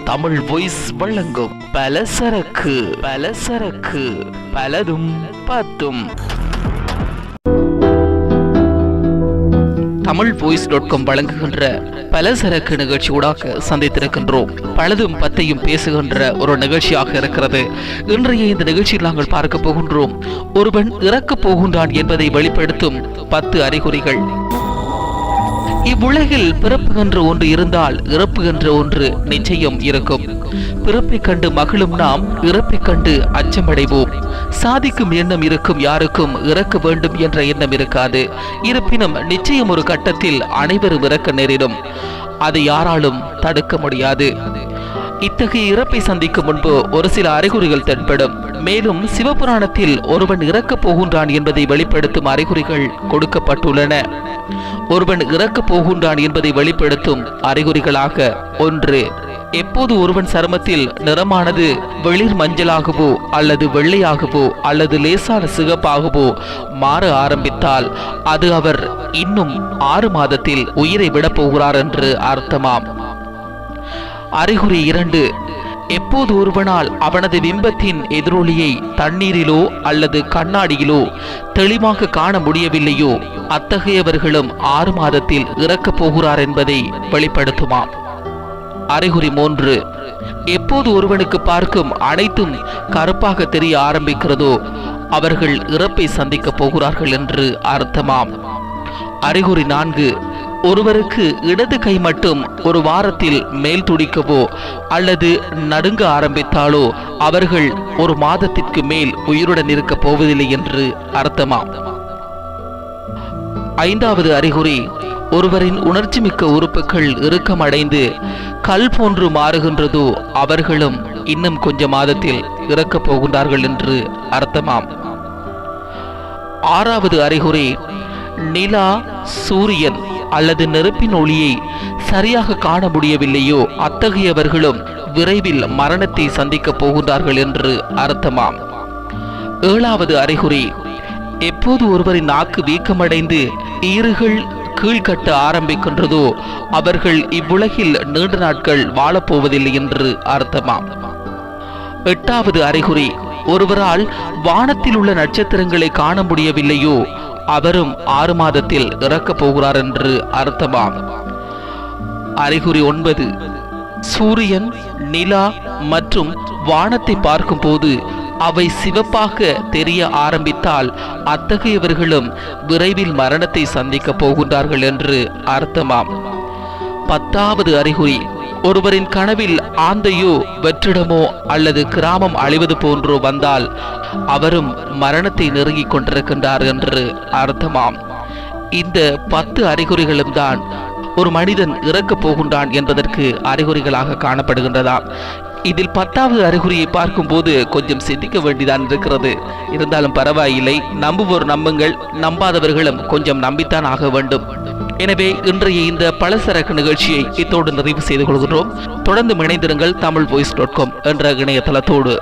Tamil voice வழங்கும் பலசரக்கு பலதும் பத்தும். தமிழ் வாய்ஸ்.com வழங்குகின்ற பலசரக்கு நிகழ்ச்சியூடாக சந்தித்திருக்கின்றோம். பலதும் பத்தையும் பேசுகின்ற ஒரு நிகழ்ச்சியாக இருக்கிறது. இன்றைய இந்த நிகழ்ச்சியில் நாங்கள் பார்க்க போகின்றோம், ஒருவன் இறக்கப் போகின்றான் என்பதை வெளிப்படுத்தும் 10 அறிகுறிகள். இவ்வுலகில் பிறப்பு என்று ஒன்று இருந்தால் இறப்பு என்ற ஒன்று நிச்சயம் இருக்கும். பிறப்பை கண்டு மகிழும் நாம் இறப்பை கண்டு அச்சமடைவோம். சாதிக்கும் எண்ணம் இருக்கும் யாருக்கும் இறக்க வேண்டும் என்ற எண்ணம் இருக்காது. இருப்பினும் நிச்சயம் ஒரு கட்டத்தில் அனைவரும் இறக்க நேரிடும். அதை யாராலும் தடுக்க முடியாது. இத்தகைய இறப்பை சந்திக்கும் முன்பு ஒரு சில அறிகுறிகள் தென்படும். மேலும் சிவபுராணத்தில் ஒருவன் இறக்கப் போகின்றான் என்பதை வெளிப்படுத்தும் அறிகுறிகள் கொடுக்கப்பட்டுள்ளன. ஒருவன் இறக்கப் போகின்றான் என்பதை வெளிப்படுத்தும் அறிகுறிகளாக: 1. எப்போது ஒருவன் சருமத்தில் நிறமானது வெளிர் மஞ்சளாகவோ அல்லது வெள்ளையாகவோ அல்லது லேசான சிகப்பாகவோ மாற ஆரம்பித்தால் அது அவர் இன்னும் 6 மாதத்தில் உயிரை விடப் போகிறார் என்று அர்த்தமாம். அறிகுறி 2. எப்போது ஒருவனால் அவனது பிம்பத்தின் எதிரொலியை தண்ணீரிலோ அல்லது கண்ணாடியிலோ தெளிவாக காண முடியவில்லையோ அத்தகையவர்களும் 6 மாதத்தில் இறக்கப் போகிறார் என்பதை வெளிப்படுத்துமாம். அறிகுறி 3. எப்போது ஒருவனுக்கு பார்க்கும் அனைத்தும் கருப்பாக தெரிய ஆரம்பிக்கிறதோ அவர்கள் இறப்பை சந்திக்க போகிறார்கள் என்று அர்த்தமாம். அறிகுறி 4. ஒருவருக்கு இடது கை மட்டும் ஒரு வாரத்தில் மேல் துடிக்கவோ அல்லது நடுங்க ஆரம்பித்தாலோ அவர்கள் 1 மாதத்திற்கு மேல் உயிருடன் இருக்க போவதில்லை என்று அர்த்தமாம். 5வது அறிகுறி: ஒருவரின் உணர்ச்சி மிக்க உறுப்புகள் இறுக்கமடைந்து கல் போன்று மாறுகின்றதோ அவர்களும் இன்னும் கொஞ்ச மாதத்தில் இறக்கப் போகின்றார்கள் என்று அர்த்தமாம். 6வது அறிகுறி: நிலா, சூரியன் அல்லது நெருப்பின் ஒளியை சரியாக காண முடியவில்லையோ அத்தகையவர்களும் விரைவில் மரணத்தை சந்திக்க போகின்றார்கள் என்று அர்த்தமாம். 7வது அறிகுறி: எப்போது ஒருவரின் நாக்கு வீக்கமடைந்து ஈறுகள் கீழ்கட்ட ஆரம்பிக்கின்றதோ அவர்கள் இவ்வுலகில் நீண்ட நாட்கள் வாழப்போவதில்லை என்று அர்த்தமாம். 8வது அறிகுறி: ஒருவரால் வானத்தில் உள்ள நட்சத்திரங்களை காண முடியவில்லையோ அவரும் 6 மாதத்தில் இறக்கப் போகிறார் என்று அர்த்தமாம். அறிகுறி 9. சூரியன், நிலா மற்றும் வானத்தை பார்க்கும் போது அவை சிவப்பாக தெரிய ஆரம்பித்தால் அத்தகையவர்களும் விரைவில் மரணத்தை சந்திக்க போகின்றார்கள் என்று அர்த்தமாம். 10வது அறிகுறி: ஒருவரின் கனவில் ஆந்தையோ வெற்றிடமோ அல்லது கிராமம் அழிவது போன்றோ வந்தால் அவரும் மரணத்தை நெருங்கிக் கொண்டிருக்கின்றார் என்று அர்த்தமாம். இந்த 10 அறிகுறிகளும் தான் ஒரு மனிதன் இறக்கப் போகின்றான் என்பதற்கு அறிகுறிகளாக காணப்படுகின்றதாம். இதில் 10வது அறிகுறியை பார்க்கும் போது கொஞ்சம் சிந்திக்க வேண்டிதான் இருக்கிறது. இருந்தாலும் பரவாயில்லை, நம்புவோர் நம்புங்கள், நம்பாதவர்களும் கொஞ்சம் நம்பித்தான் ஆக வேண்டும். எனவே இன்றைய இந்த பலசரக்கு நிகழ்ச்சியை இத்தோடு நிறைவு செய்து கொள்கிறோம். தொடர்ந்து இணைந்திருங்கள் தமிழ் வாய்ஸ்.com என்ற இணையதளத்தோடு.